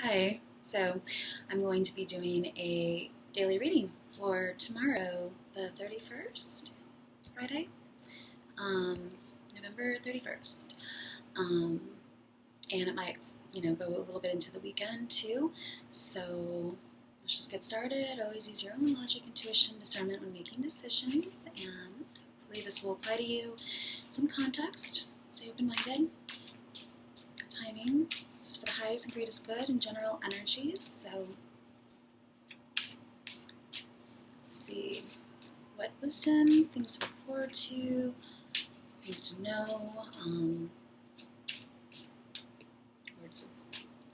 Hi, so I'm going to be doing a daily reading for tomorrow, the 31st, Friday, November 31st. Um, and it might, go a little bit into the weekend too. So let's just get started. Always use your own logic, intuition, discernment when making decisions, and hopefully this will apply to you. Some context, stay open-minded. Timing. This is for the highest and greatest good and general energies. So let's see what wisdom, things to look forward to, things to know, words of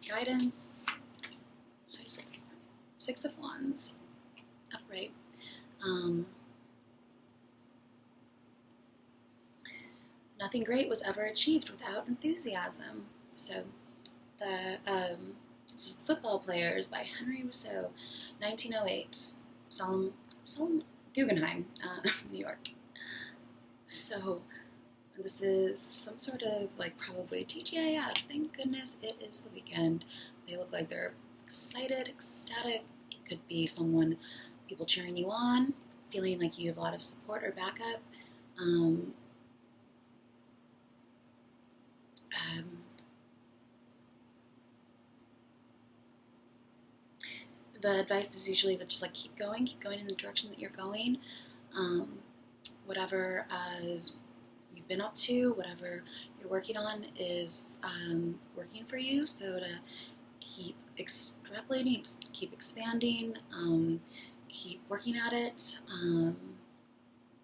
guidance. Six of Wands, upright. Nothing great was ever achieved without enthusiasm. So this is Football Players by Henry Rousseau, 1908, Solemn Guggenheim, New York. So this is some sort of probably TGIF. Thank goodness it is the weekend. They look like they're excited, ecstatic. It could be people cheering you on, feeling like you have a lot of support or backup. The advice is usually to just keep going in the direction that you're going. Whatever you've been up to, whatever you're working on is working for you. So to keep extrapolating, keep expanding, keep working at it.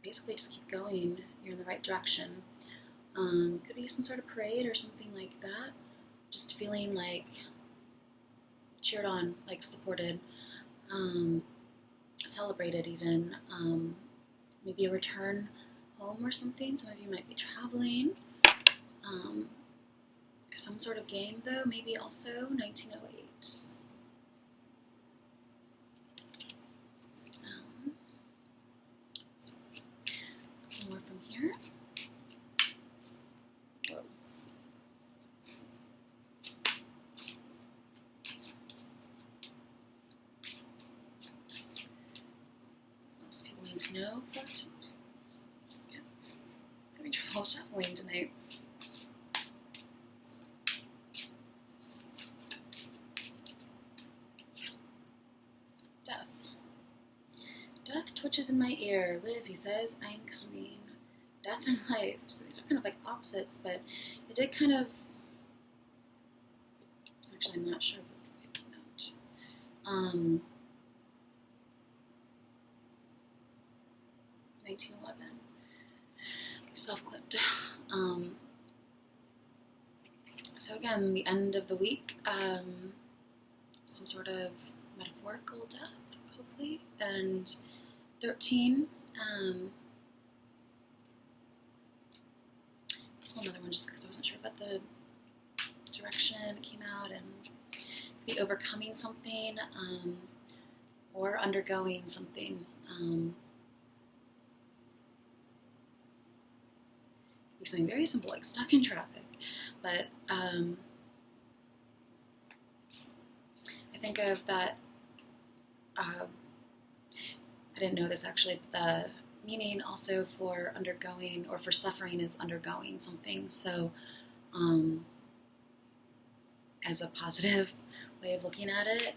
Basically, just keep going. You're in the right direction. Could be some sort of parade or something like that. Just feeling cheered on, supported, celebrated even. Maybe a return home or something. Some of you might be traveling. Some sort of game, though, maybe also 1908. More from here. Whoa. What else people need to know? Yeah. Having trouble shuffling tonight. Death. Death twitches in my ear. Live, he says, I am coming. Death and life. So these are kind of opposites, but it did kind of. Actually, I'm not sure what it came out. 1911. Self-clipped. So again, the end of the week. Some sort of metaphorical death, hopefully. And 13. Another one just because I wasn't sure about the direction it came out, and be overcoming something or undergoing something. Be something very simple, like stuck in traffic, but I think of that. I didn't know this actually, but the meaning also for undergoing or for suffering is undergoing something. So as a positive way of looking at it,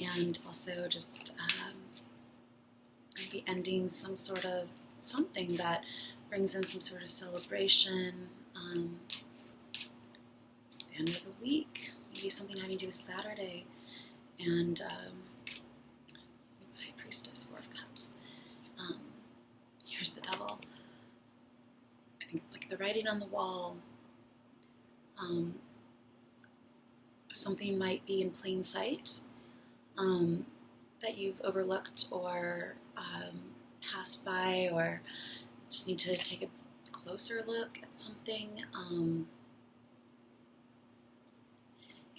and also just maybe ending some sort of something that brings in some sort of celebration. The end of the week, maybe something having to do with Saturday, and High Priestess, Four of Cups. Here's the Devil. I think the writing on the wall. Something might be in plain sight that you've overlooked or passed by, or just need to take a closer look at something.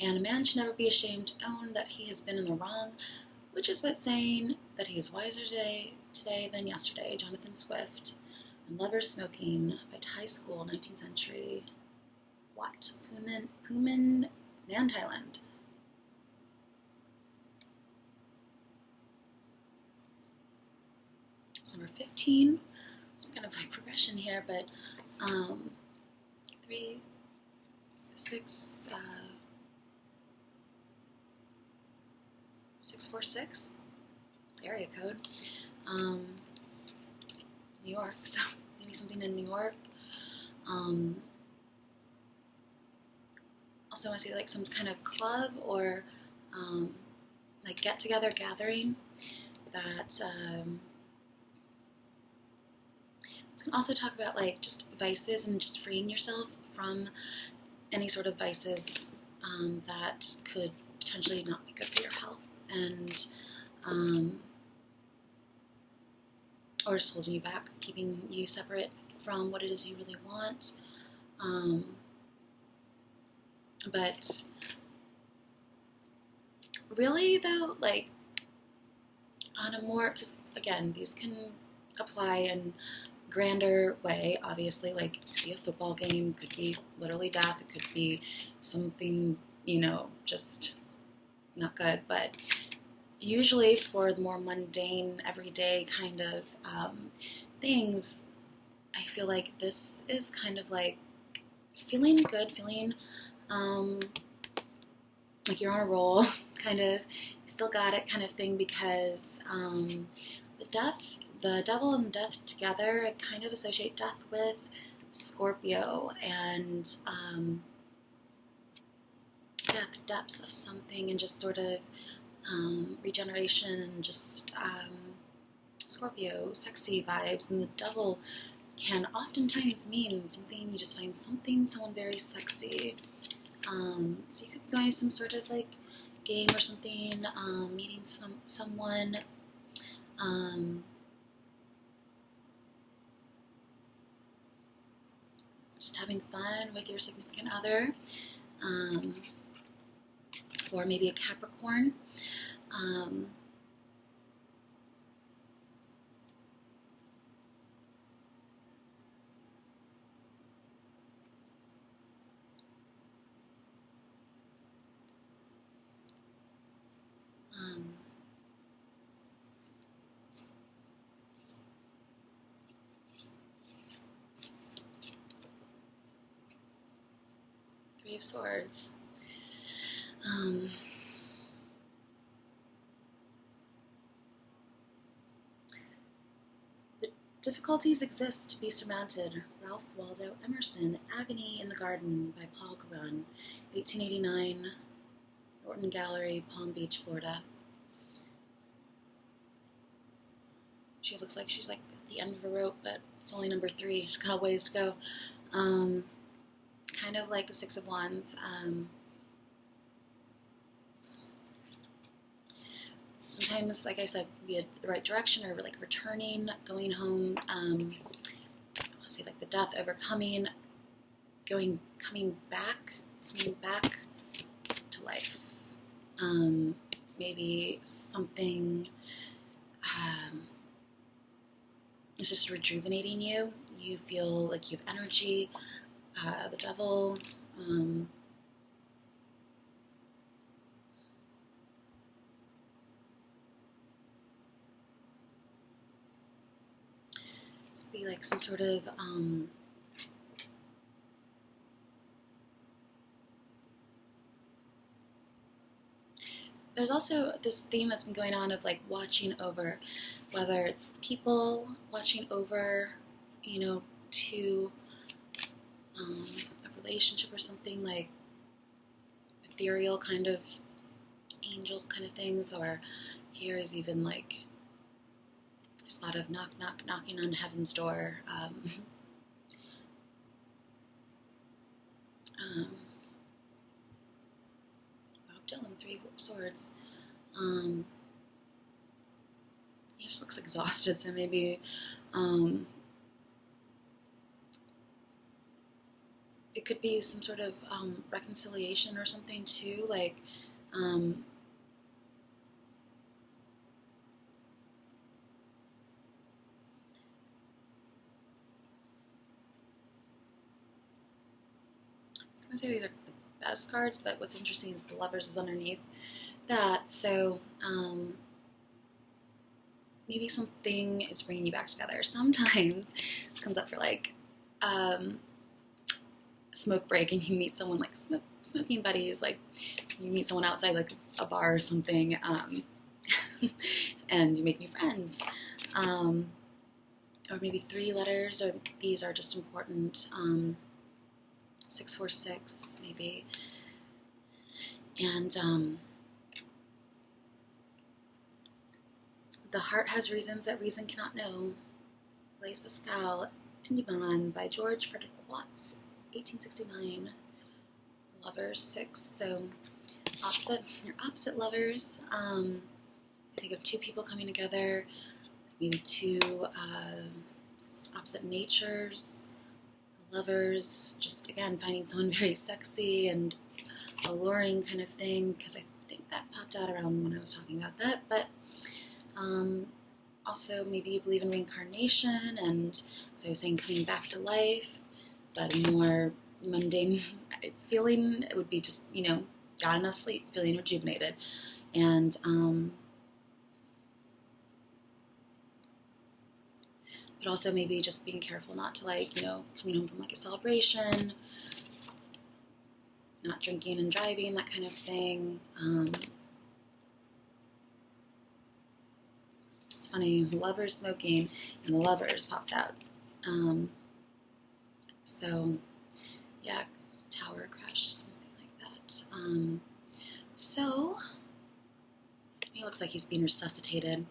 And a man should never be ashamed to own that he has been in the wrong, which is but saying that he is wiser today than yesterday. Jonathan Swift. And Lovers Smoking by Thai School, 19th century. Watt. Puman Nantyland. So number 15, some kind of like progression here, but 3, 6, 646 area code. New York, so maybe something in New York. Also, I want to say like some kind of club or like get-together gathering that. I can also talk about like just vices and just freeing yourself from any sort of vices that could potentially not be good for your health and or just holding you back, keeping you separate from what it is you really want. But really though, like on a more, because again, these can apply in grander way, obviously, like it could be a football game, could be literally death, it could be something, just not good, but usually for the more mundane, everyday kind of things, I feel like this is kind of like feeling good, feeling like you're on a roll, kind of, you still got it kind of thing, because the devil and death together, I kind of associate death with Scorpio and depths of something and just sort of regeneration and just Scorpio, sexy vibes, and the devil can oftentimes mean something, you just find someone very sexy. So you could be going to some sort of like game or something, meeting someone, just having fun with your significant other, or maybe a Capricorn. Three of Swords. The difficulties exist to be surmounted. Ralph Waldo Emerson, The Agony in the Garden by Paul Gauguin, 1889, Norton Gallery, Palm Beach, Florida. She looks like she's like at the end of a rope, but it's only number 3. She's got a ways to go. Kind of like the Six of Wands. Sometimes, like I said, be the right direction or like returning, going home. I want to say like the death, overcoming, coming back to life. Maybe something. It's just rejuvenating you. You feel like you have energy. The devil. Just be like some sort of there's also this theme that's been going on of like watching over, whether it's people watching over, to a relationship or something like ethereal kind of angel kind of things, or here is even like there's a lot of knocking on heaven's door. Bob Dylan, Three Swords. He just looks exhausted, so maybe it could be some sort of reconciliation or something too, like I say these are best cards, but what's interesting is the Lovers is underneath that. So maybe something is bringing you back together. Sometimes this comes up for like smoke break, and you meet someone like smoking buddies, like you meet someone outside like a bar or something, and you make new friends. Or maybe 3 letters, or these are just important. 646 maybe, and the heart has reasons that reason cannot know. Blaise Pascal, Independent by George Frederick Watts, 1869. Lovers 6. So your opposite lovers. I think of 2 people coming together, maybe 2 opposite natures. Lovers, just again finding someone very sexy and alluring kind of thing, because I think that popped out around when I was talking about that. But also maybe you believe in reincarnation, and as I was saying, coming back to life, but a more mundane feeling. It would be just, got enough sleep, feeling rejuvenated. And but also maybe just being careful not to coming home from like a celebration, not drinking and driving, that kind of thing. It's funny, lovers smoking, and the lovers popped out. So yeah, tower crash, something like that. So he looks like he's being resuscitated.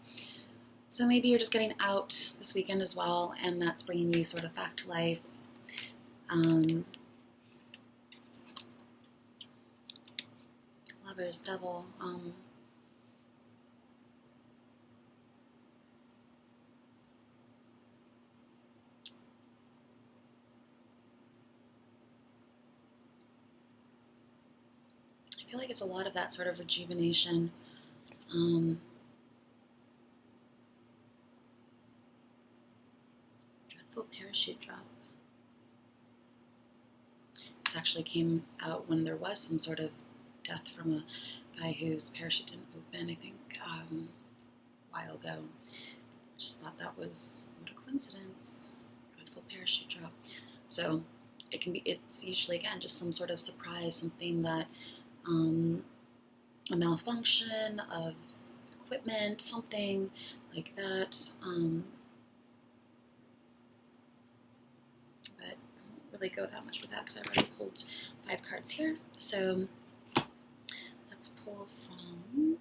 So maybe you're just getting out this weekend as well, and that's bringing you sort of back to life. Lovers, Devil. I feel like it's a lot of that sort of rejuvenation. Parachute drop. This actually came out when there was some sort of death from a guy whose parachute didn't open, I think, a while ago. Just thought that was, what a coincidence. Dreadful parachute drop. So it's usually, again, just some sort of surprise, something that, a malfunction of equipment, something like that. Really go that much with that, because I already pulled 5 cards here. So let's pull from,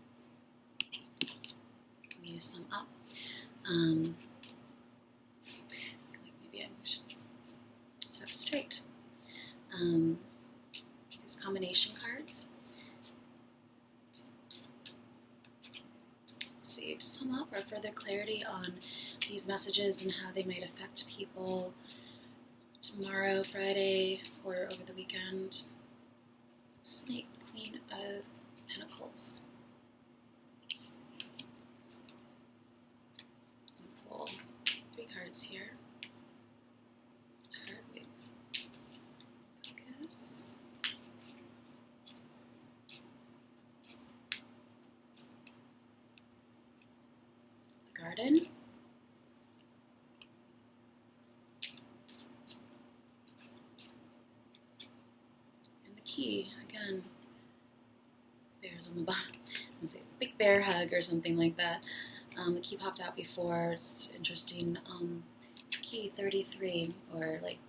let me sum up. Maybe I should set up straight. These combination cards. Let's see, to sum up or further clarity on these messages and how they might affect people tomorrow, Friday, or over the weekend. Snake, Queen of Pentacles. I'll pull 3 cards here. Focus. The Garden. Key, again, bears on the bottom. Let's say big bear hug or something like that. The key popped out before. It's interesting. Key 33, or like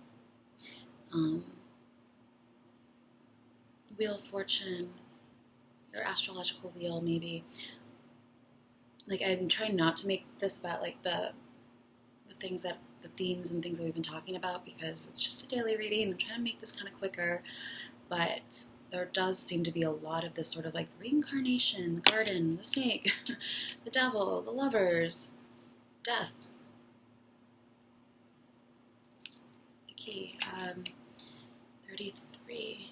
Wheel of Fortune, or astrological wheel, maybe. Like, I'm trying not to make this about like the themes and things that we've been talking about, because it's just a daily reading. I'm trying to make this kind of quicker. But there does seem to be a lot of this sort of like reincarnation, the garden, the snake, the devil, the lovers, death. The key, 33.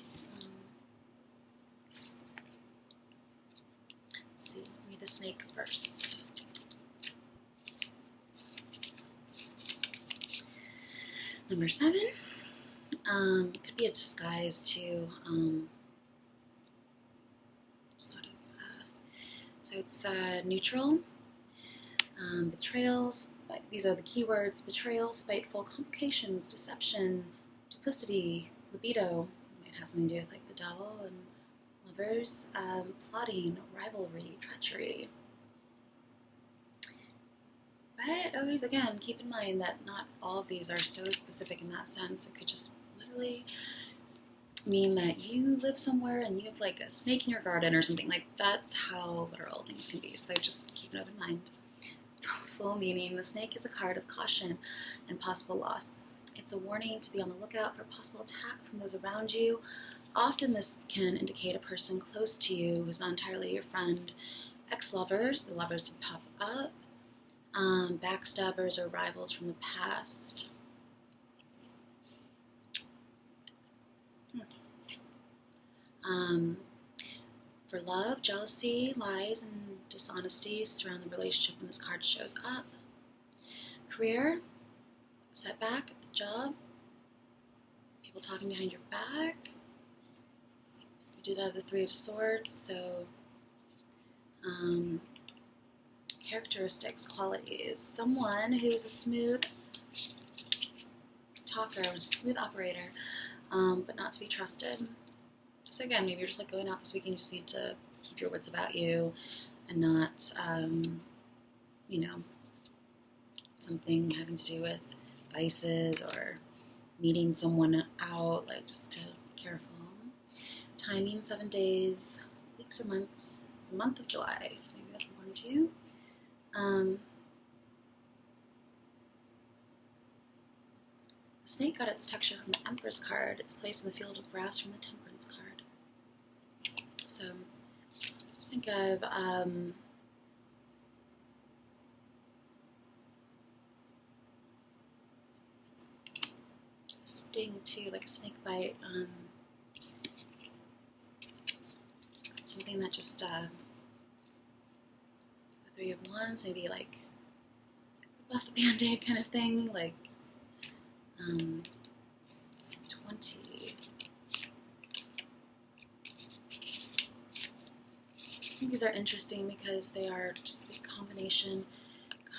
Let's see, let me the snake first. Number 7. It could be a disguise too. So it's neutral. Betrayals, these are the keywords: betrayal, spiteful, complications, deception, duplicity, libido. Might have something to do with like the devil and lovers. Plotting, rivalry, treachery. But always, again, keep in mind that not all of these are so specific in that sense. It could just literally mean that you live somewhere and you have like a snake in your garden or something. Like, that's how literal things can be. So just keep an open mind. Full meaning: the snake is a card of caution and possible loss. It's a warning to be on the lookout for possible attack from those around you. Often this can indicate a person close to you who's not entirely your friend. Ex-lovers, the lovers who pop up. Backstabbers or rivals from the past. For love, jealousy, lies, and dishonesty surround the relationship when this card shows up. Career, setback at the job, people talking behind your back. You did have the Three of Swords, so characteristics, qualities: someone who's a smooth talker, a smooth operator, but not to be trusted. So again, maybe you're just like going out this weekend, you just need to keep your wits about you and not, something having to do with vices or meeting someone out, like just to be careful. Timing, 7 days, weeks or months, the month of July, so maybe that's important too. The snake got its texture from the Empress card, its place in the field of grass from the Temperance card. So just think of sting too, like a snake bite. Something that just the Three of Wands, maybe like buff the band-aid kind of thing, like 20. I think these are interesting because they are just the combination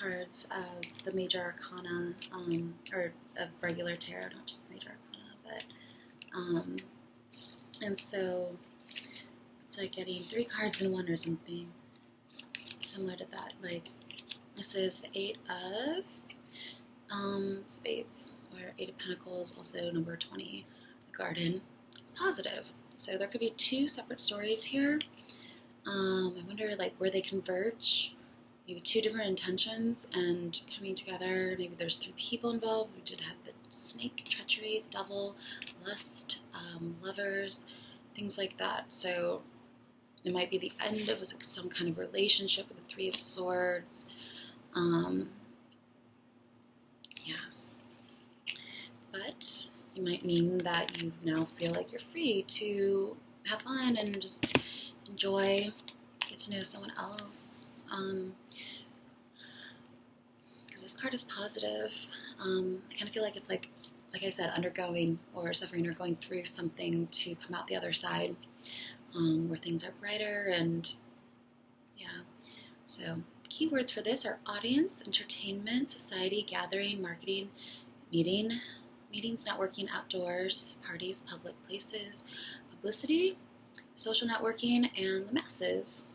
cards of the major arcana, or of regular tarot, not just the major arcana, but and so it's like getting 3 cards in one or something similar to that. Like, this is the 8 of spades, or 8 of pentacles, also number 20, the garden. It's positive. So there could be 2 separate stories here. I wonder like where they converge. Maybe 2 different intentions and coming together. Maybe there's 3 people involved. We did have the snake, treachery, the devil, lust, lovers, things like that. So it might be the end of some kind of relationship with the Three of Swords. But it might mean that you now feel like you're free to have fun and just enjoy, get to know someone else. Because this card is positive. I kind of feel like it's like I said, undergoing or suffering or going through something to come out the other side, where things are brighter. And yeah, so keywords for this are audience, entertainment, society, gathering, marketing, meetings, networking, outdoors, parties, public places, publicity, social networking, and the masses.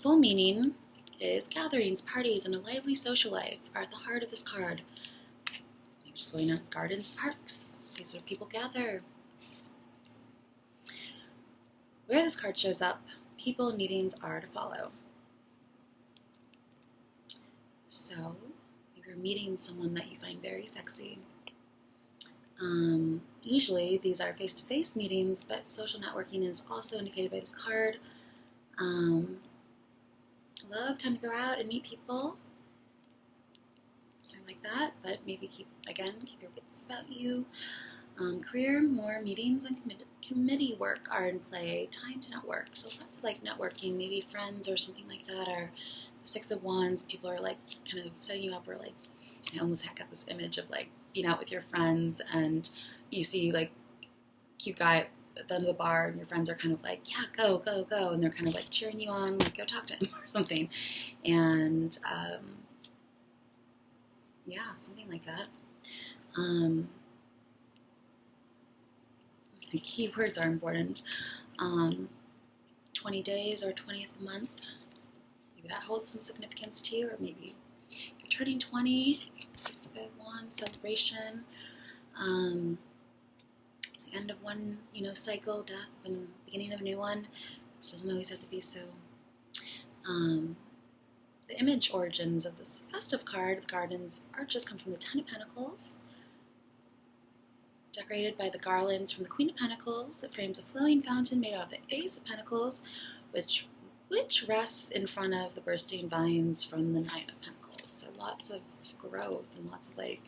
Full meaning is gatherings, parties, and a lively social life are at the heart of this card. You're just going out gardens, parks. These are people gather. Where this card shows up, people and meetings are to follow. So, if you're meeting someone that you find very sexy, usually these are face-to-face meetings, but social networking is also indicated by this card. Love, time to go out and meet people, kind of like that, but maybe keep your wits about you. Career, more meetings and committee work are in play. Time to network. So lots of like networking, maybe friends or something like that. Or the Six of Wands, people are like kind of setting you up, or like I almost got this image of like being out with your friends and you see like cute guy at the end of the bar and your friends are kind of like, yeah, go, go, go. And they're kind of like cheering you on, like, go talk to him or something. And yeah, something like that. The keywords are important. 20 days or 20th month. Maybe that holds some significance to you, or maybe you're turning 20, 6 of Wands, celebration. It's the end of one, cycle, death, and beginning of a new one. This doesn't always have to be so. The image origins of this festive card, the garden's arches, come from the Ten of Pentacles, decorated by the garlands from the Queen of Pentacles. It frames a flowing fountain made out of the Ace of Pentacles, which rests in front of the bursting vines from the Knight of Pentacles. So lots of growth and lots of Queen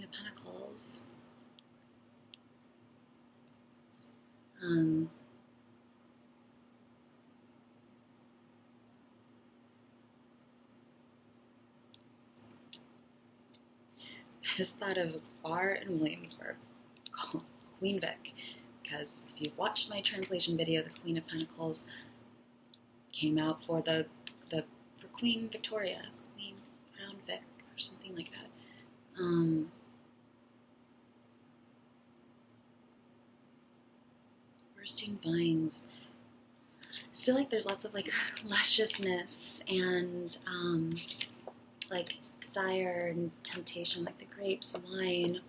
of Pentacles. I just thought of a bar in Williamsburg called Queen Vic, because if you've watched my translation video, the Queen of Pentacles came out for for Queen Victoria, Queen Crown Vic, or something like that. Bursting vines. I just feel like there's lots of lusciousness and desire and temptation, like the grapes, the wine.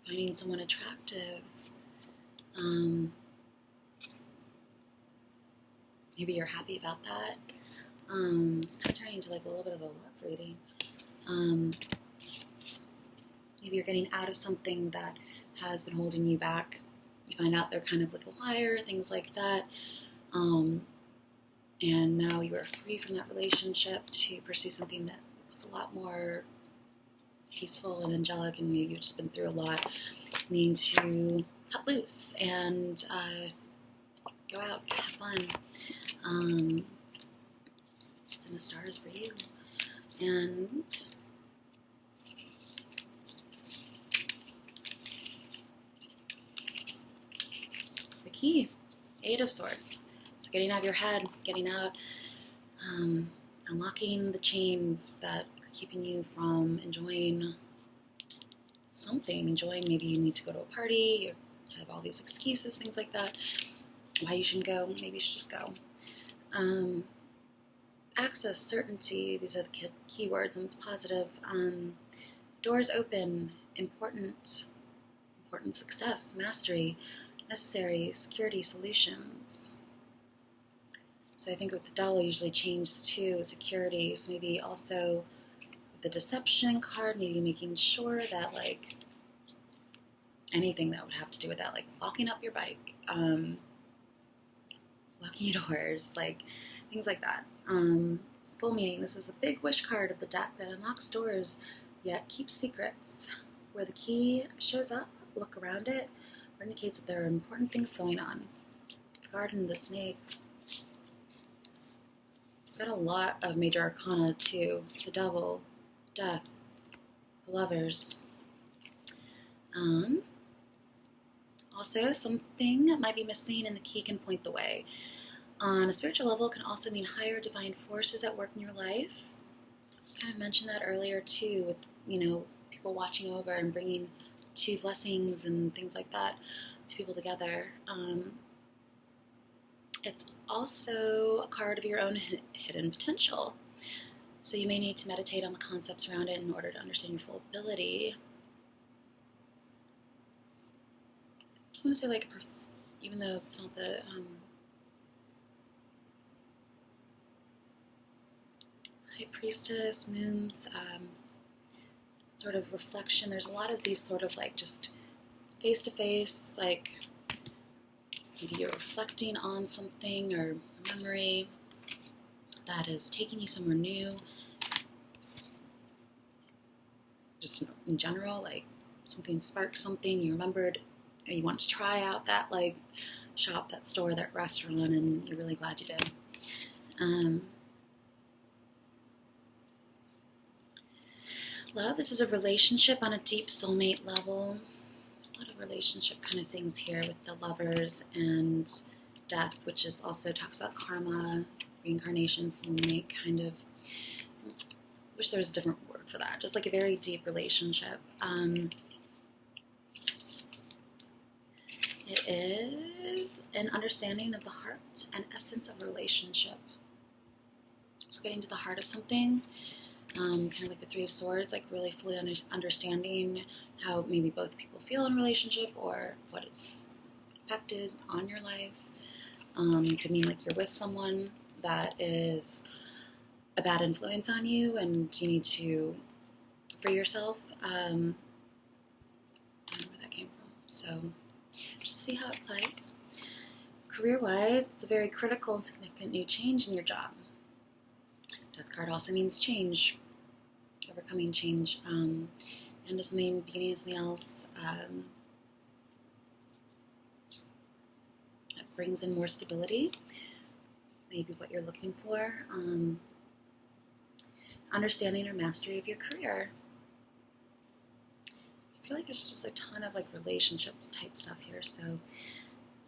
Finding someone attractive. Maybe you're happy about that. It's kind of turning into a little bit of a love reading. Maybe you're getting out of something that has been holding you back. You find out they're kind of like a liar, things like that. And now you are free from that relationship to pursue something that looks a lot more peaceful and angelic, and maybe you've just been through a lot. You need to cut loose and go out, have fun. It's in the stars for you. And the key, Eight of Swords. So getting out of your head, getting out, unlocking the chains that are keeping you from enjoying something. Maybe you need to go to a party, you have all these excuses, things like that. Why you shouldn't go, maybe you should just go. Access, certainty, these are the keywords, and it's positive. Doors open, important success, mastery, necessary, security, solutions. So I think with the Devil, usually changes to security. So maybe also with the deception card, maybe making sure that anything that would have to do with that, like locking up your bike, locking your doors, things like that. Full meaning. This is a big wish card of the deck that unlocks doors, yet keeps secrets. Where the key shows up, look around it, or indicates that there are important things going on. The garden, the snake. Got a lot of major arcana too. The Devil, death, the Lovers. Also, something might be missing and the key can point the way. On a spiritual level, it can also mean higher divine forces at work in your life. I kind of mentioned that earlier too, with people watching over and bringing two blessings and things like that to people together. It's also a card of your own hidden potential. So you may need to meditate on the concepts around it in order to understand your full ability. I want to say even though it's not the High Priestess, Moon's sort of reflection. There's a lot of these sort of just face-to-face, maybe you're reflecting on something or a memory that is taking you somewhere new. Just in general, something sparked something, you remembered, or you wanted to try out that shop, that store, that restaurant, and you're really glad you did. Love, this is a relationship on a deep soulmate level. There's a lot of relationship kind of things here with the Lovers and Death, which is also talks about karma, reincarnation, soulmate kind of. Wish there was a different word for that. Just like a very deep relationship. It is an understanding of the heart and essence of a relationship. So getting to the heart of something, kind of like the Three of Swords, like really fully understanding how maybe both people feel in a relationship or what its effect is on your life. It could mean like you're with someone that is a bad influence on you and you need to free yourself. I don't know where that came from. So just see how it applies. Career-wise, it's a very critical and significant new change in your job. Death card also means change, overcoming change, end of something, beginning of something else. It brings in more stability, maybe what you're looking for. Understanding or mastery of your career. I feel like there's just a ton of like relationships type stuff here, so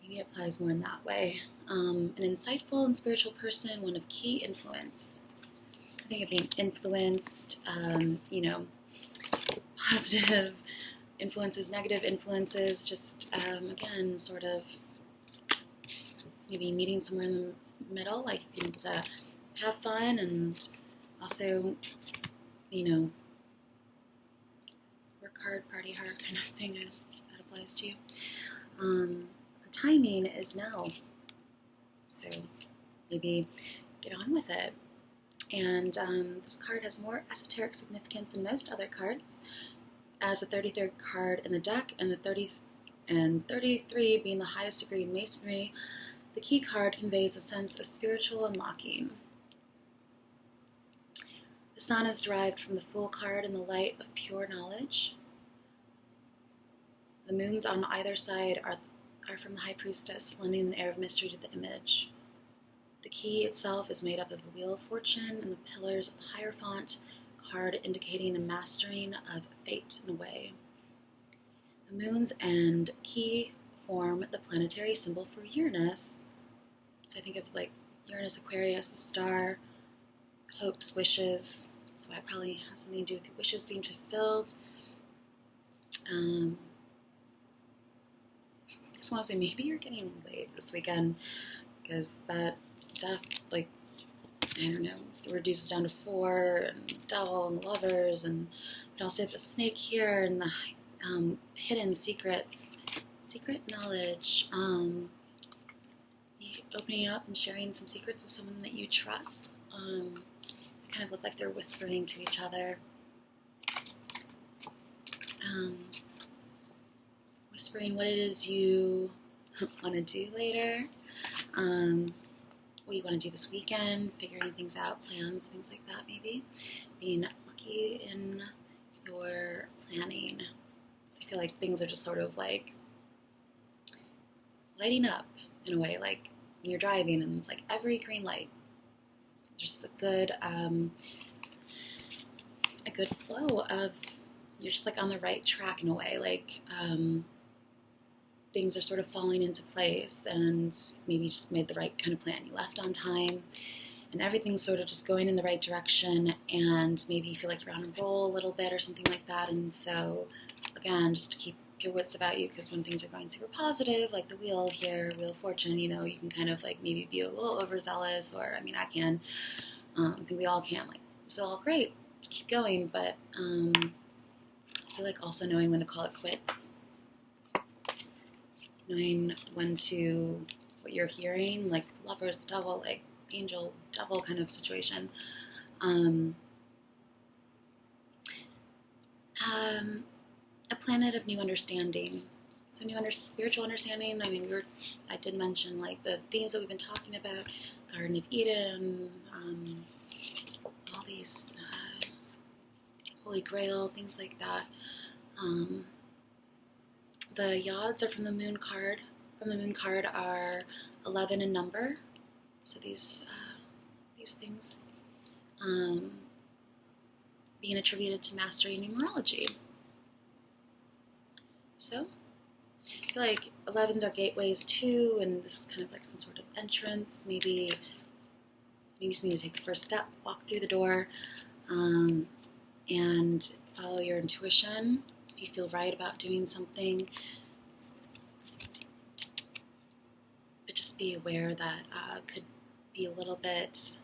maybe it applies more in that way. An insightful and spiritual person, one of key influence. I think of being influenced, positive influences, negative influences, just, again, sort of maybe meeting somewhere in the middle, like being able to have fun and also, work hard, party hard kind of thing. That applies to you. The timing is now, so maybe get on with it. And this card has more esoteric significance than most other cards, as the 33rd card in the deck, and the 33 being the highest degree in Masonry. The key card conveys a sense of spiritual unlocking. The sun is derived from the Fool card in the light of pure knowledge. The moons on either side are from the High Priestess, lending an air of mystery to the image. The key itself is made up of the Wheel of Fortune and the Pillars of Hierophant card, indicating a mastering of fate in a way. The moons and key form the planetary symbol for Uranus. So I think of like Uranus, Aquarius, a star, hopes, wishes. So that probably has something to do with your wishes being fulfilled. I just want to say maybe you're getting laid this weekend because that Death, like, I don't know, it reduces down to 4, and Devil and Lovers, and but also the Snake here and the hidden secrets, secret knowledge, opening up and sharing some secrets with someone that you trust. Kind of look like they're whispering to each other. Whispering what it is you want to do later. What you want to do this weekend, figuring things out, plans, things like that maybe. Being lucky in your planning. I feel like things are just sort of like lighting up in a way, like when you're driving and it's like every green light. Just a good flow of, you're just like on the right track in a way, like things are sort of falling into place and maybe you just made the right kind of plan. You left on time and everything's sort of just going in the right direction and maybe you feel like you're on a roll a little bit or something like that. And so, again, just to keep your wits about you, because when things are going super positive, like the wheel here, Wheel of Fortune, you can kind of like maybe be a little overzealous, or I mean, I can. I think we all can. Like, it's all great to keep going, but I feel like also knowing when to call it quits. Knowing when to, what you're hearing, like Lovers, the Devil, like angel, devil kind of situation. A planet of new understanding. So spiritual understanding, I mean, I did mention like the themes that we've been talking about, Garden of Eden, all these Holy Grail, things like that. The yods are from the Moon card. From the Moon card are 11 in number. So these things. being attributed to mastery and numerology. So, I feel like 11s are gateways too, and this is kind of like some sort of entrance. Maybe you just need to take the first step, walk through the door, and follow your intuition. If you feel right about doing something, but just be aware that could be a little bit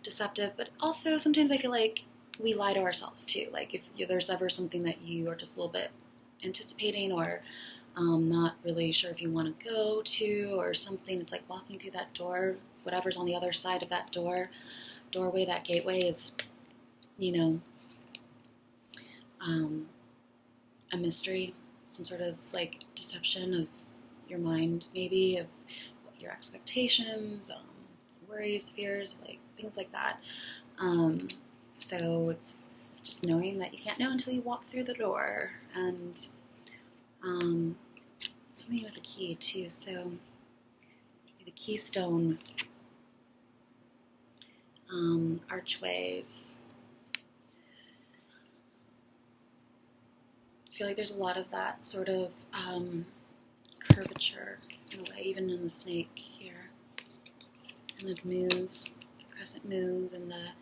deceptive. But also, sometimes I feel like we lie to ourselves too. Like if there's ever something that you are just a little bit anticipating or not really sure if you want to go to or something, it's like walking through that door, whatever's on the other side of that doorway, that gateway is, a mystery, some sort of like deception of your mind, maybe, of your expectations, worries, fears, like things like that. So it's just knowing that you can't know until you walk through the door, and something with the key too. So the keystone archways. I feel like there's a lot of that sort of curvature in a way, even in the snake here, and the moons, crescent moons, and the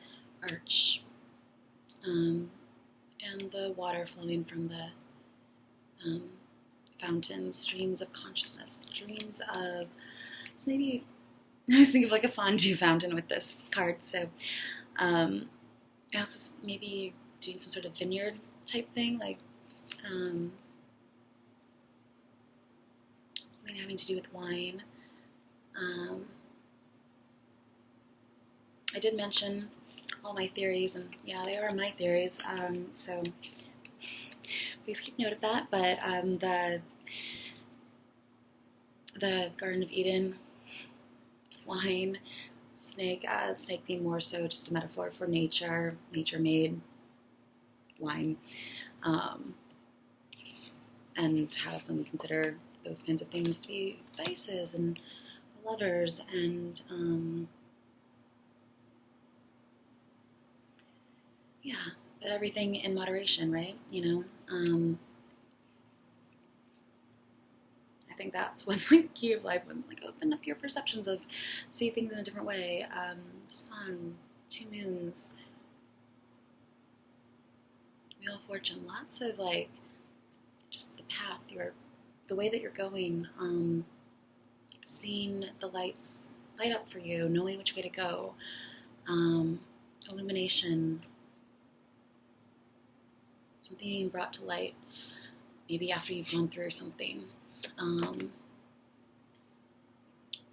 arch, and the water flowing from the fountains, streams of consciousness, dreams of, so maybe I was thinking of like a fondue fountain with this card. So I also maybe doing some sort of vineyard type thing, like something having to do with wine. I did mention all my theories, and yeah, they are my theories, so please keep note of that. But the Garden of Eden, wine, snake being more so just a metaphor for nature made wine, and how some consider those kinds of things to be vices and lovers, and but everything in moderation, right? I think that's when the key of life, when like open up your perceptions of see things in a different way. Sun, 2 moons, Wheel of Fortune, lots of like just the path, the way that you're going, seeing the lights light up for you, knowing which way to go, illumination, something being brought to light, maybe after you've gone through something, or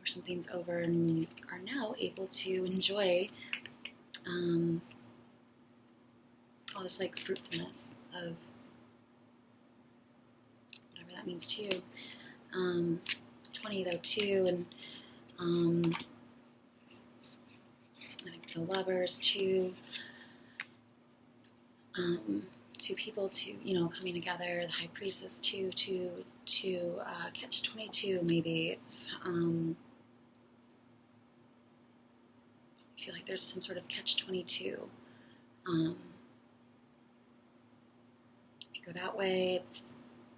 something's over and you are now able to enjoy all this like fruitfulness of whatever that means to you. 20 though too, and I think the Lovers too. 2 people coming together, the High Priestess too, to catch 22. Maybe it's I feel like there's some sort of catch 22. If you go that way, it's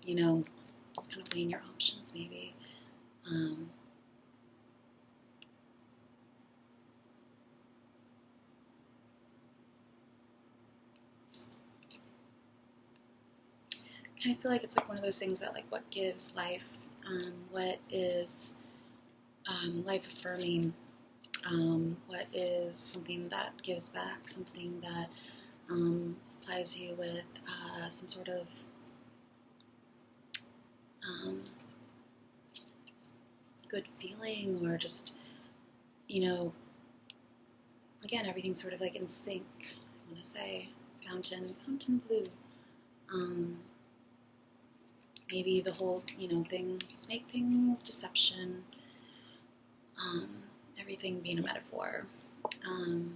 just kind of weighing your options maybe. I feel like it's like one of those things that like what gives life, what is life affirming, what is something that gives back, something that supplies you with some sort of good feeling, or just again, everything's sort of like in sync. I want to say fountain blue. Maybe the whole, thing, snake things, deception, everything being a metaphor, to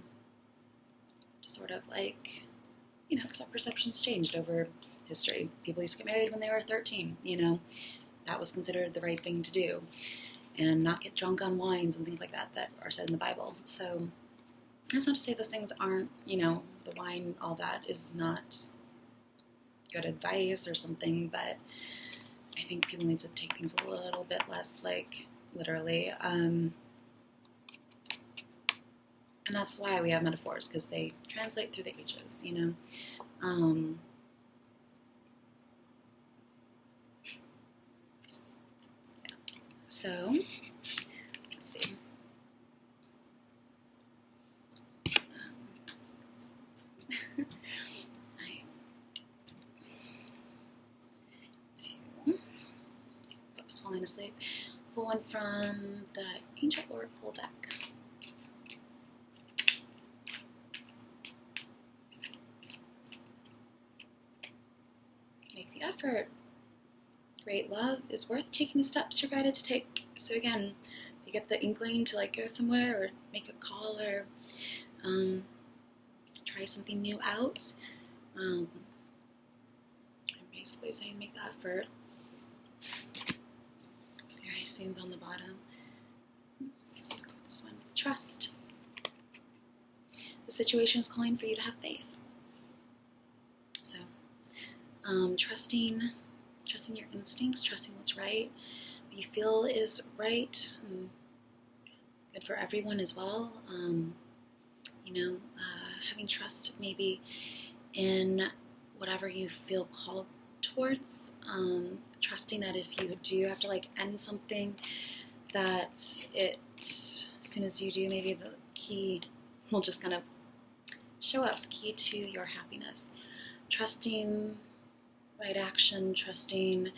sort of like, because our perceptions changed over history. People used to get married when they were 13, that was considered the right thing to do, and not get drunk on wines and things like that are said in the Bible. So that's not to say those things aren't, the wine, all that is not good advice or something, but I think people need to take things a little bit less like literally. And that's why we have metaphors, because they translate through the ages, you know. Yeah. So, let's see. I was falling asleep. Pull one from the Angel Oracle deck. Make the effort. Great love is worth taking the steps you're guided to take. So again, if you get the inkling to like go somewhere or make a call or try something new out, I'm basically saying make the effort. Very scenes on the bottom. This one. Trust. The situation is calling for you to have faith. So, trusting your instincts, trusting what's right, what you feel is right, good for everyone as well. Having trust maybe in whatever you feel called towards, trusting that if you do have to like end something, that as soon as you do, maybe the key will just kind of show up, key to your happiness. Trusting right action, trusting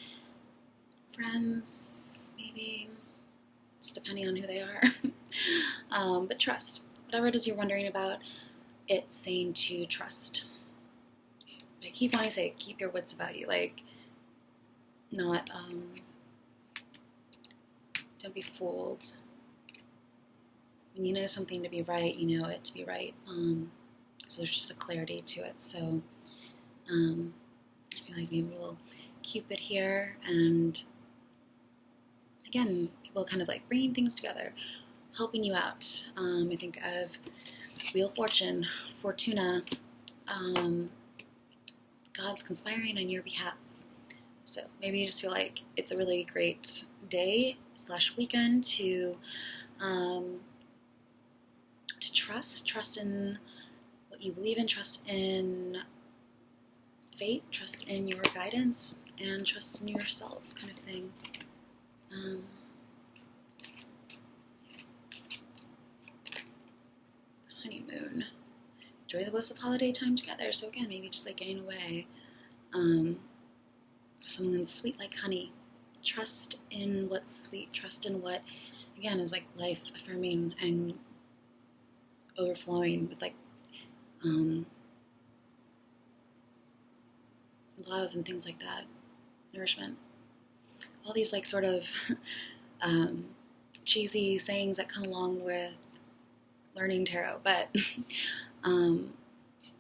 friends, maybe, it's depending on who they are. But trust. Whatever it is you're wondering about, it's saying to trust. I keep wanting to say, keep your wits about you. Like, not, don't be fooled. When you know something to be right, you know it to be right. So there's just a clarity to it. So, I feel like maybe we'll keep it here, and again, people kind of like bringing things together, helping you out. I think of Wheel of Fortune, Fortuna, God's conspiring on your behalf. So maybe you just feel like it's a really great day / weekend to trust in what you believe in, trust in fate, trust in your guidance, and trust in yourself, kind of thing. Honeymoon. Enjoy the bliss of holiday time together. So again, maybe just like getting away. Someone's sweet like honey. Trust in what's sweet. Trust in what, again, is like life affirming and overflowing with like love and things like that. Nourishment. All these like sort of cheesy sayings that come along with learning tarot, but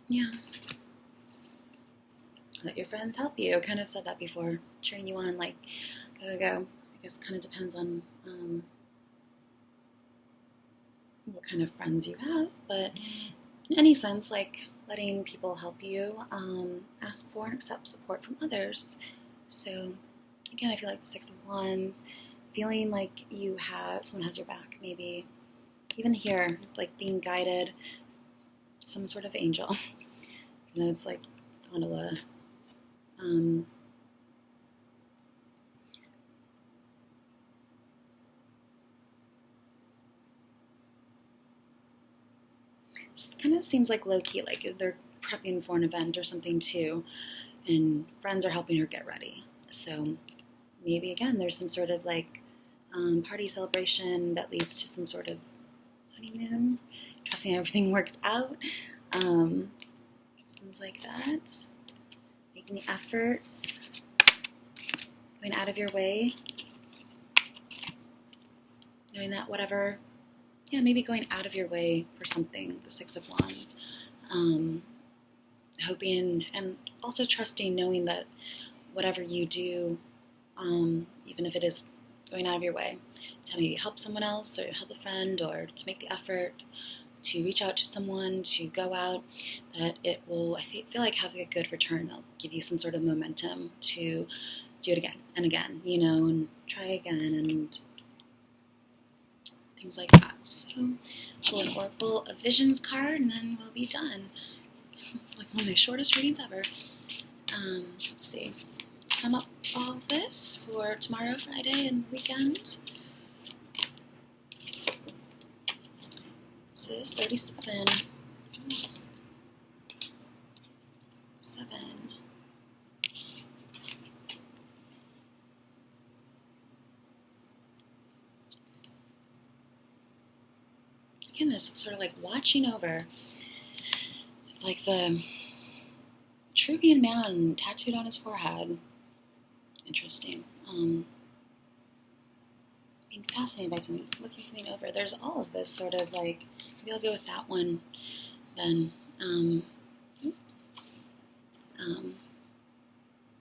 yeah. Let your friends help you. I kind of said that before, cheering you on, like, go. I guess kind of depends on what kind of friends you have, but in any sense, like letting people help you, ask for and accept support from others. So again, I feel like the Six of Wands, feeling like someone has your back, maybe even here, it's like being guided, some sort of angel. You know, it's like gondola. Just kind of seems like low-key, like they're prepping for an event or something too, and friends are helping her get ready. So maybe again there's some sort of like party celebration that leads to some sort of honeymoon, trusting everything works out, things like that. Making the efforts, going out of your way, knowing that whatever, maybe going out of your way for something, the Six of Wands, hoping and also trusting, knowing that whatever you do, even if it is going out of your way to maybe help someone else or help a friend or to make the effort, to reach out to someone, to go out, that it will, I feel like, have a good return. They'll give you some sort of momentum to do it again and again, and try again and things like that. So pull an Oracle of Visions card and then we'll be done. Like one of my shortest readings ever. Let's see. Sum up all this for tomorrow, Friday, and weekend. This is 37. 7. Again, this is sort of like watching over. It's like the Truvian man tattooed on his forehead. Interesting. Being fascinated by something, looking something over. There's all of this sort of like, maybe I'll go with that one then.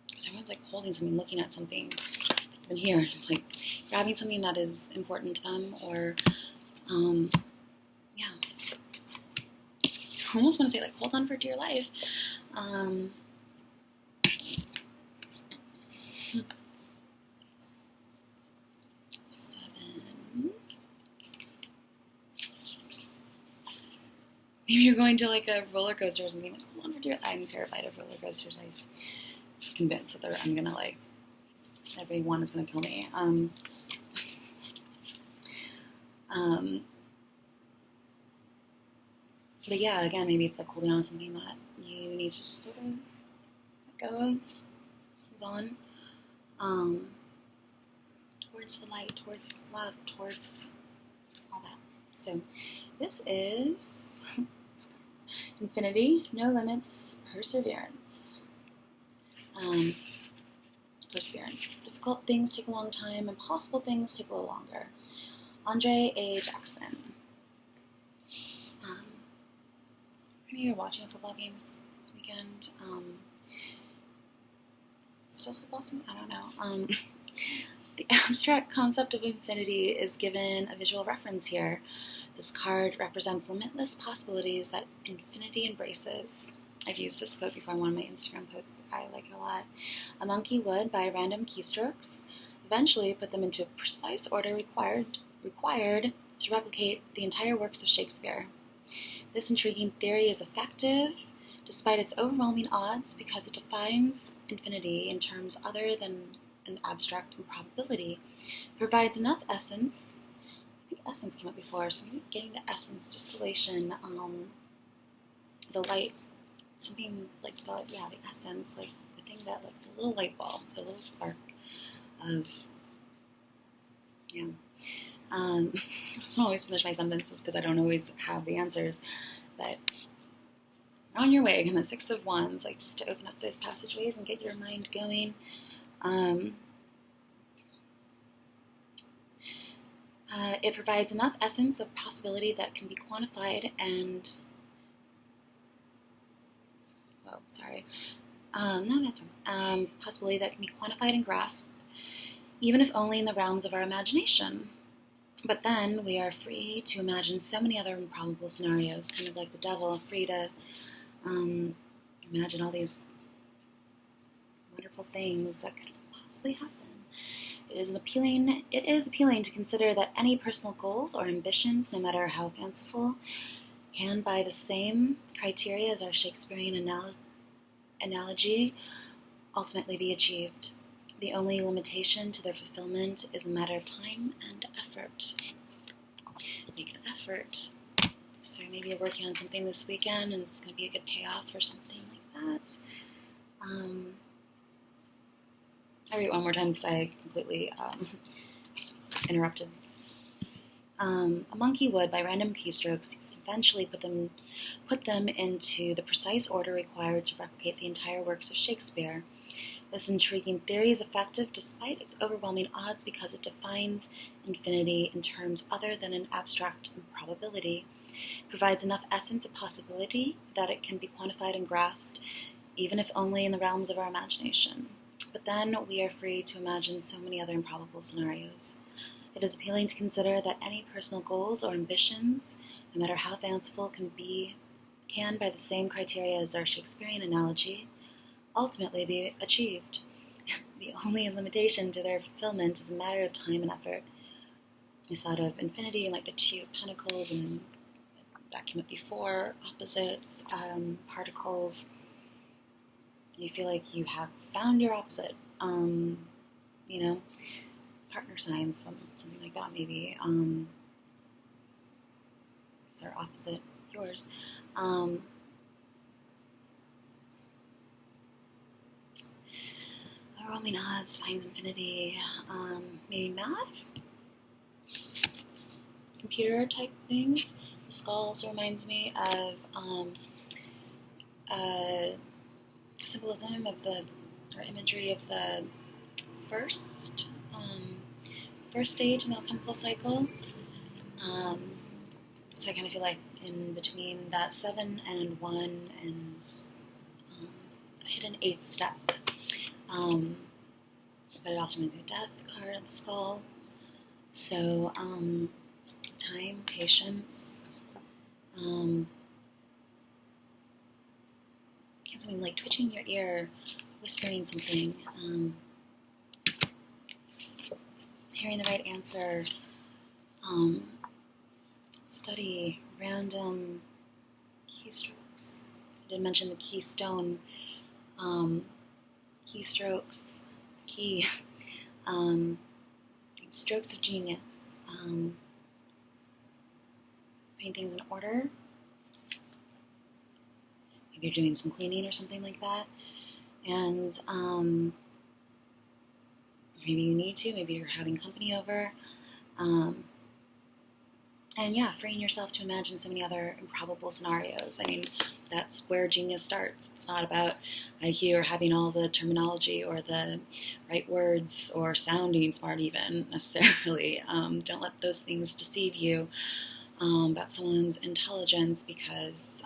Because everyone's like holding something, looking at something. And here, it's like grabbing something that is important to them, or, yeah. I almost want to say like, hold on for dear life. 7. Maybe you're going to like a roller coaster or something. Like, hold on for dear life. I'm terrified of roller coasters. I'm convinced that I'm gonna like, everyone is gonna kill me. But yeah, again, maybe it's like holding on to something that you need to just sort of let go of, move on, towards the light, towards love, towards all that. So this is Infinity, No Limits, Perseverance. Perseverance. Difficult things take a long time, impossible things take a little longer. Andre A. Jackson. Maybe you're watching a football game this weekend. Still football season? I don't know. The abstract concept of infinity is given a visual reference here. This card represents limitless possibilities that infinity embraces. I've used this quote before in one of my Instagram posts. I like it a lot. A monkey would, by random keystrokes, eventually put them into a precise order required to replicate the entire works of Shakespeare. This intriguing theory is effective despite its overwhelming odds because it defines infinity in terms other than an abstract improbability. It provides enough essence. I think essence came up before, so maybe getting the essence, distillation, the light, something like the essence, like the thing that, like the little light bulb, the little spark of, I don't always finish my sentences because I don't always have the answers, but you're on your way. Again, the 6 of Wands, like just to open up those passageways and get your mind going. It provides enough essence of possibility that can be quantified and, possibility that can be quantified and grasped, even if only in the realms of our imagination. But then we are free to imagine so many other improbable scenarios, kind of like the devil, free to imagine all these wonderful things that could possibly happen. It is appealing to consider that any personal goals or ambitions, no matter how fanciful, can, by the same criteria as our Shakespearean analogy, ultimately be achieved. The only limitation to their fulfillment is a matter of time and effort. Make the effort. So maybe you're working on something this weekend and it's going to be a good payoff or something like that. I'll read it one more time because I completely interrupted. A monkey would, by random keystrokes, eventually put them into the precise order required to replicate the entire works of Shakespeare. This intriguing theory is effective despite its overwhelming odds because it defines infinity in terms other than an abstract improbability. It provides enough essence of possibility that it can be quantified and grasped, even if only in the realms of our imagination. But then we are free to imagine so many other improbable scenarios. It is appealing to consider that any personal goals or ambitions, no matter how fanciful can by the same criteria as our Shakespearean analogy, ultimately be achieved. The only limitation to their fulfillment is a matter of time and effort. This thought of infinity, like the Two of Pentacles, and that came up before, opposites, particles. You feel like you have found your opposite, partner signs, something like that maybe. Is their opposite yours? Roaming odds finds infinity. Maybe math, computer type things. The skull also reminds me of symbolism of or imagery of the first stage in the alchemical cycle. So I kind of feel like in between that 7 and 1 and a hidden 8th step. But it also reminds me of death card of the skull. So time, patience. Something like twitching your ear, whispering something, hearing the right answer, study random keystrokes. I did mention the keystone, keystrokes, key, strokes of genius, putting things in order. Maybe you're doing some cleaning or something like that, and maybe you need to, maybe you're having company over, and yeah, freeing yourself to imagine so many other improbable scenarios. I mean, that's where genius starts. It's not about IQ or having all the terminology or the right words or sounding smart even, necessarily. Don't let those things deceive you about someone's intelligence, because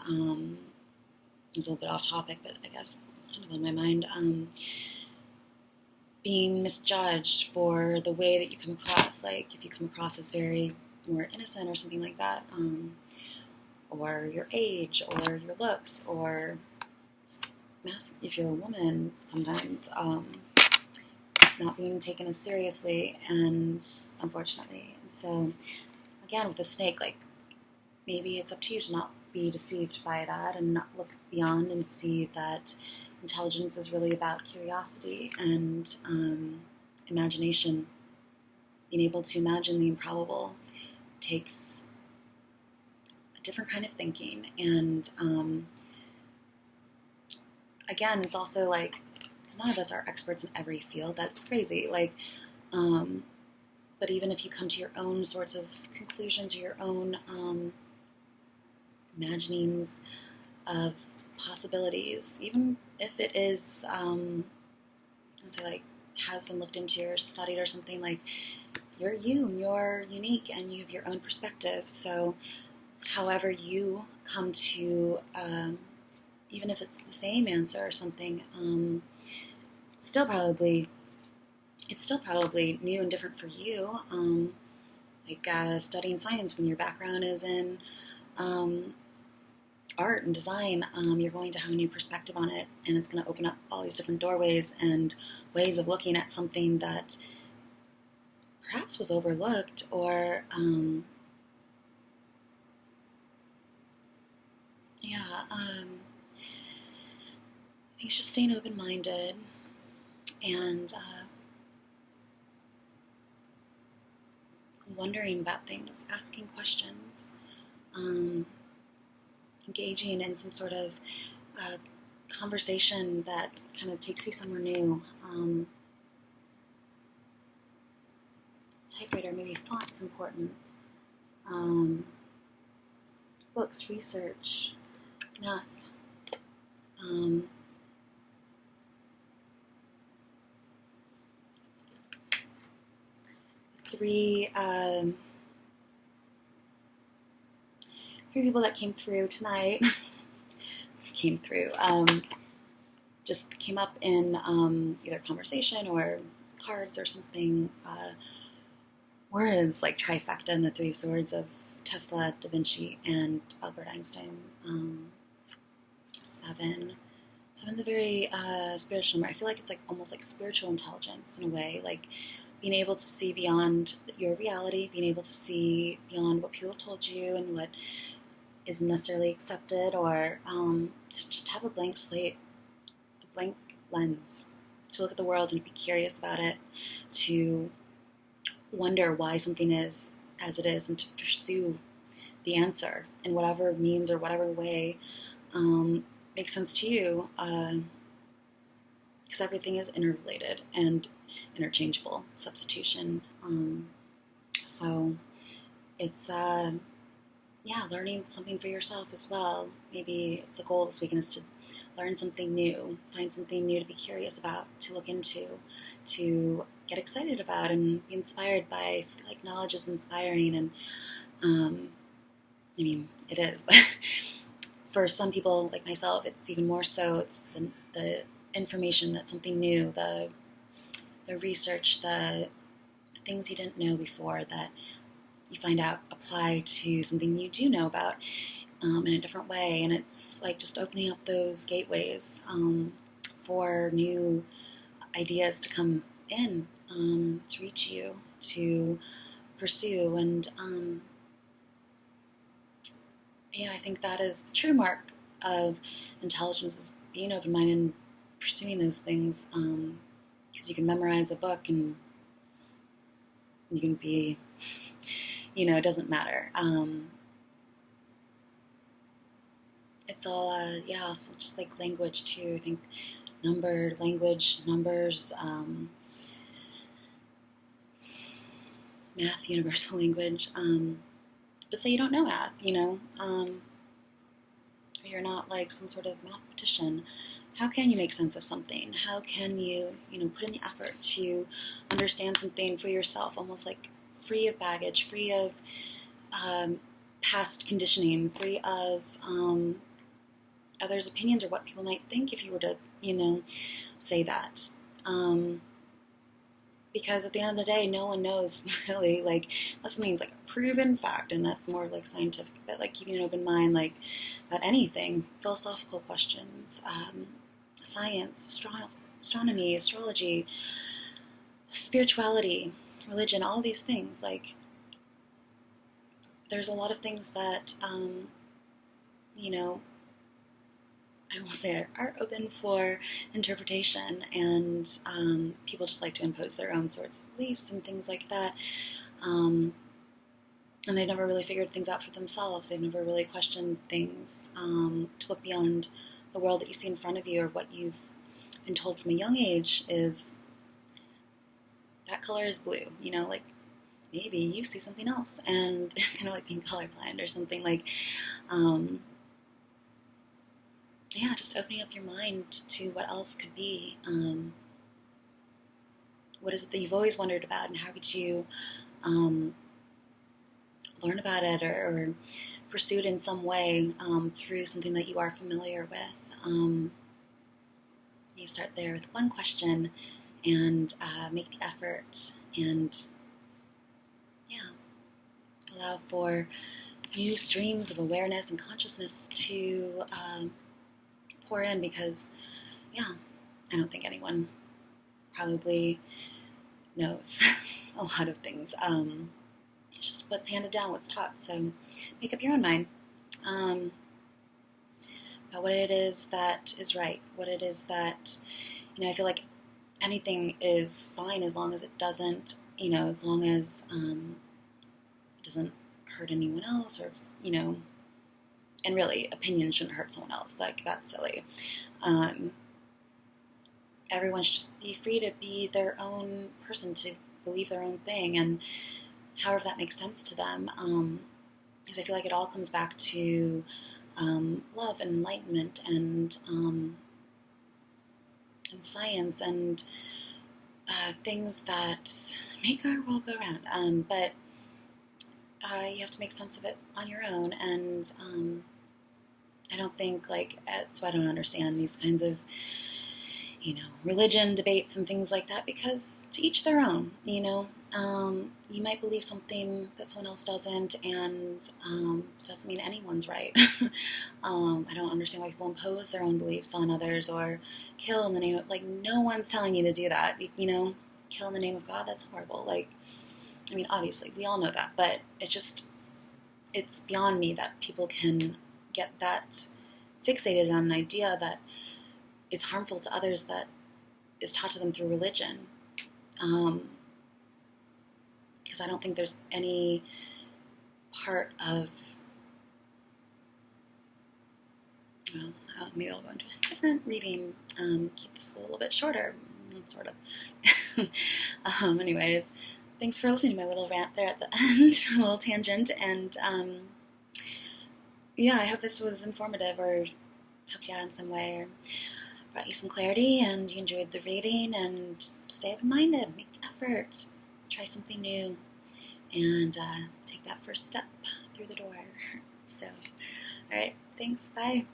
it's a little bit off topic, but I guess it's kind of on my mind. Being misjudged for the way that you come across, like if you come across as very more innocent or something like that, or your age, or your looks, or if you're a woman, sometimes not being taken as seriously, and unfortunately. And so, again, with the snake, like, maybe it's up to you to not be deceived by that and not look beyond and see that intelligence is really about curiosity and imagination. Being able to imagine the improbable takes a different kind of thinking. And again, it's also like, because none of us are experts in every field. That's crazy. Like, but even if you come to your own sorts of conclusions or your own imaginings of possibilities, even if it is, let's say, like, has been looked into or studied or something, like, you're you and you're unique and you have your own perspective. So however you come to, even if it's the same answer or something, it's still probably new and different for you. Like studying science, when your background is in art and design, you're going to have a new perspective on it, and it's going to open up all these different doorways and ways of looking at something that perhaps was overlooked, or I think it's just staying open-minded and wondering about things, asking questions, engaging in some sort of conversation that kind of takes you somewhere new. Typewriter, maybe font's important. Books, research, math. 3 people that came through tonight just came up in either conversation or cards or something. Words like trifecta and the 3 swords of Tesla, Da Vinci, and Albert Einstein. Seven. Seven's a very spiritual number. I feel like it's like almost like spiritual intelligence in a way, like being able to see beyond your reality, being able to see beyond what people told you and what isn't necessarily accepted, or to just have a blank slate, a blank lens, to look at the world and be curious about it, to wonder why something is as it is, and to pursue the answer in whatever means or whatever way makes sense to you, because everything is interrelated and interchangeable, substitution. So it's learning something for yourself as well. Maybe it's a goal this weekend is to learn something new, find something new to be curious about, to look into, to get excited about and be inspired by. I feel like knowledge is inspiring, and I mean, it is, but for some people like myself, it's even more so. It's the information, that's something new, the research, the things you didn't know before that you find out apply to something you do know about in a different way. And it's like just opening up those gateways for new ideas to come in, to reach you, to pursue. And I think that is the true mark of intelligence, is being open-minded and pursuing those things, because you can memorize a book and you can be, it doesn't matter. It's all, also just like language too. I think numbers, math, universal language. But say you don't know math, or you're not like some sort of mathematician. How can you make sense of something? How can you, put in the effort to understand something for yourself, almost like free of baggage, free of past conditioning, free of others' opinions or what people might think if you were to, say that. Because at the end of the day, no one knows really, like, unless something's like a proven fact, and that's more like scientific, but like keeping an open mind, like about anything, philosophical questions, science, astronomy, astrology, spirituality, religion, all these things. Like, there's a lot of things that, I will say are open for interpretation, and people just like to impose their own sorts of beliefs and things like that. And they've never really figured things out for themselves. They've never really questioned things to look beyond the world that you see in front of you, or what you've been told from a young age is that color is blue. Like maybe you see something else, and kind of like being colorblind or something. Like, just opening up your mind to what else could be. What is it that you've always wondered about, and how could you learn about it or pursue it in some way through something that you are familiar with? You start there with one question and make the effort, and allow for new streams of awareness and consciousness to pour in, because I don't think anyone probably knows a lot of things. It's just what's handed down, what's taught. So make up your own mind about what it is that is right, what it is that, I feel like anything is fine as long as it doesn't, as long as it doesn't hurt anyone else, or, and really, opinions shouldn't hurt someone else. Like, that's silly. Everyone should just be free to be their own person, to believe their own thing, and however that makes sense to them. Because I feel like it all comes back to love and enlightenment and science and things that make our world go round. But you have to make sense of it on your own, and I don't think, that's why I don't understand these kinds of, religion debates and things like that, because to each their own, You might believe something that someone else doesn't, and it doesn't mean anyone's right. I don't understand why people impose their own beliefs on others or kill in the name of, like, no one's telling you to do that. You know, kill in the name of God, that's horrible. Like, I mean, obviously, we all know that, but it's beyond me that people can get that fixated on an idea that is harmful to others, that is taught to them through religion. Because I don't think there's any part of, well, maybe I'll go into a different reading, keep this a little bit shorter, sort of. Anyways, thanks for listening to my little rant there at the end, a little tangent, and yeah, I hope this was informative or helped you out in some way or brought you some clarity and you enjoyed the reading, and stay open-minded, make the effort, try something new, and take that first step through the door. So, all right, thanks, bye.